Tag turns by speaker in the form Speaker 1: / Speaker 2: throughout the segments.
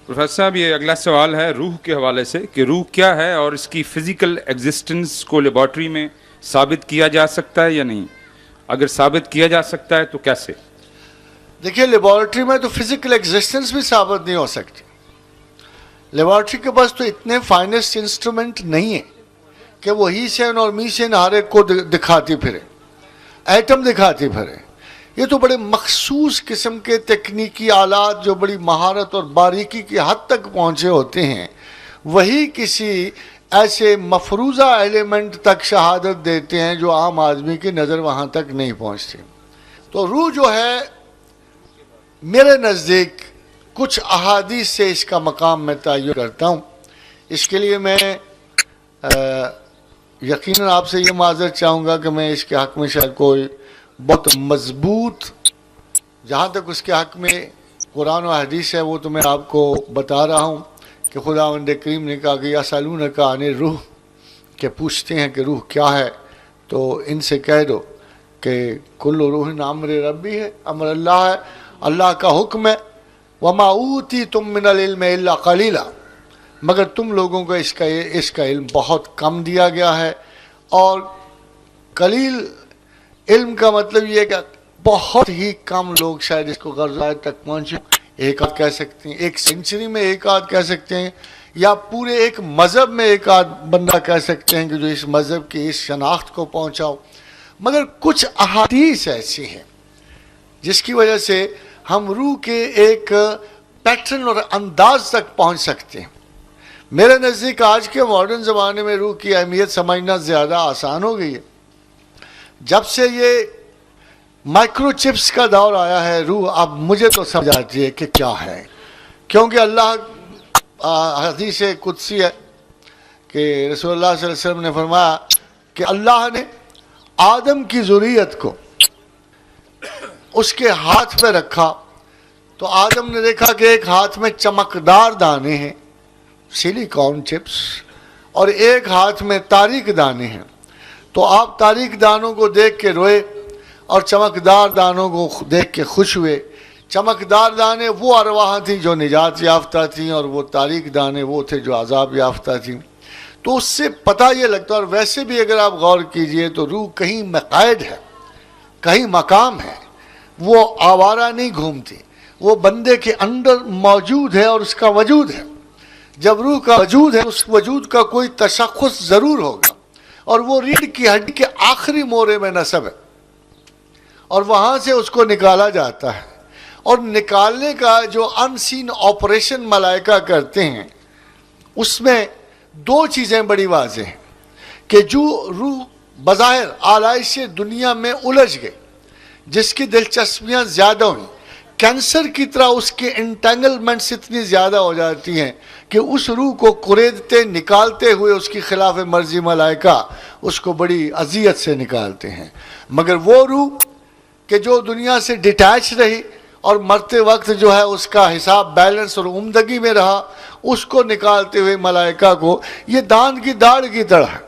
Speaker 1: Professor साहब, ये अगला सवाल है रूह के हवाले से कि रूह क्या है और इसकी फिजिकल एग्जिस्टेंस को लेबॉर्ट्री में साबित किया जा सकता है या नहीं? अगर साबित किया जा सकता है तो कैसे?
Speaker 2: देखिए, लेबॉर्ट्री में तो फिजिकल एग्जिस्टेंस भी साबित नहीं हो सकती। लेबॉर्ट्री के पास तो इतने फाइनेस्ट इंस्ट्रूमेंट नहीं है कि वो हीसेन और मीसेन हर एक को दिखाती फिरे, एटम दिखाती फिरे। ये तो बड़े मखसूस किस्म के तकनीकी आलात जो बड़ी महारत और बारीकी की हद तक पहुँचे होते हैं, वही किसी ऐसे मफरूज़ा एलिमेंट तक शहादत देते हैं जो आम आदमी की नज़र वहाँ तक नहीं पहुँचती। तो रूह जो है, मेरे नज़दीक कुछ अहादीस से इसका मकाम मैं तयन करता हूँ। इसके लिए मैं यकीनन आपसे ये माज़रत चाहूँगा कि मैं इसके हक़ में शायद कोई बहुत मजबूत, जहाँ तक उसके हक़ में कुरान और हदीस है वो तो मैं आपको बता रहा हूँ कि खुदावंद करीम ने कहा कि यसअलूनका अनिर रूह, के पूछते हैं कि रूह क्या है, तो इनसे कह दो कि कुल्लु रूहिन अम्र रब्बी है, अमर अल्लाह है, अल्लाह का हुक्म है। वमा ऊतीतुम मिनल इल्म इल्ला कलीला, मगर तुम लोगों को इसका इल्म बहुत कम दिया गया है। और कलील इल्म का मतलब ये है कि बहुत ही कम लोग शायद इसको ग़ायत तक पहुँचे। एक आध कह सकते हैं, एक सेंचुरी में एक आध कह सकते हैं, या पूरे एक मज़हब में एक आध बंदा कह सकते हैं कि जो इस मज़हब की इस शनाख्त को पहुँचाओ। मगर कुछ अहादीस ऐसी हैं जिसकी वजह से हम रूह के एक पैटर्न और अंदाज तक पहुँच सकते हैं। मेरे नज़दीक आज के मॉडर्न ज़माने में रूह की अहमियत समझना ज़्यादा आसान हो गई है। जब से ये माइक्रोचिप्स का दौर आया है, रूह अब मुझे तो समझ आती है कि क्या है, क्योंकि अल्लाह हदीस कुदसी है कि रसूलुल्लाह सल्लल्लाहु अलैहि वसल्लम ने फरमाया कि अल्लाह ने आदम की ज़ुर्रियत को उसके हाथ पे रखा, तो आदम ने देखा कि एक हाथ में चमकदार दाने हैं, सिलिकॉन चिप्स, और एक हाथ में तारीक दाने हैं। तो आप तारीक दानों को देख के रोए और चमकदार दानों को देख के खुश हुए। चमकदार दाने वो अरवाह थी जो निजात याफ्ता थी, और वो तारीक दाने वो थे जो अजाब याफ्ता थी। तो उससे पता ये लगता है। और वैसे भी अगर आप गौर कीजिए तो रूह कहीं मक़ायद है, कहीं मकाम है, वो आवारा नहीं घूमती, वो बंदे के अंदर मौजूद है और उसका वजूद है। जब रूह का वजूद है, उस वजूद का कोई तशख़्ख़ुस ज़रूर होगा, और वो रीढ़ की हड्डी के आखिरी मोरे में नस्ब है, और वहाँ से उसको निकाला जाता है। और निकालने का जो अनसीन ऑपरेशन मलाइका करते हैं, उसमें दो चीज़ें बड़ी वाज़ेह हैं कि जो रूह बज़ाहिर आलाइश से दुनिया में उलझ गई, जिसकी दिलचस्पियाँ ज़्यादा हुई, कैंसर की तरह उसके इंटेंगलमेंट्स इतनी ज़्यादा हो जाती हैं कि उस रूह को कुरेदते निकालते हुए उसकी खिलाफ मर्जी मलाइका उसको बड़ी अजियत से निकालते हैं। मगर वो रूह कि जो दुनिया से डिटैच रही और मरते वक्त जो है उसका हिसाब बैलेंस और उम्दगी में रहा, उसको निकालते हुए मलाइका को ये दांत की दाढ़ की तरह है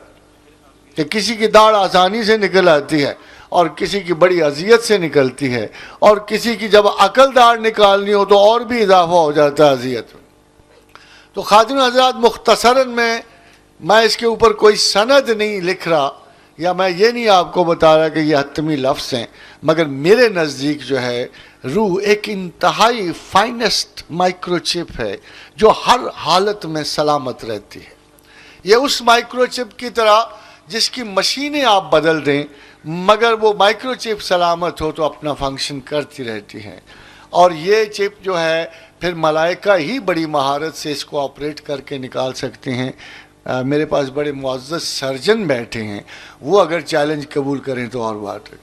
Speaker 2: कि किसी की दाढ़ आसानी से निकल आती है और किसी की बड़ी अजियत से निकलती है, और किसी की जब अकल दाढ़ निकालनी हो तो और भी इजाफा हो जाता है अजियत में। तो खातिन हज़रात, मुख्तसरन में मैं इसके ऊपर कोई सनद नहीं लिख रहा, या मैं ये नहीं आपको बता रहा कि ये हतमी लफ्ज़ हैं, मगर मेरे नज़दीक जो है रूह एक इंतहाई फाइनेस्ट माइक्रोचिप है जो हर हालत में सलामत रहती है। ये उस माइक्रोचिप की तरह जिसकी मशीनें आप बदल दें, मगर वो माइक्रोचिप सलामत हो तो अपना फंक्शन करती रहती है। और ये चिप जो है फिर मलाइका ही बड़ी महारत से इसको ऑपरेट करके निकाल सकते हैं। मेरे पास बड़े मुअज़्ज़ज़ सर्जन बैठे हैं, वो अगर चैलेंज कबूल करें तो और बात है।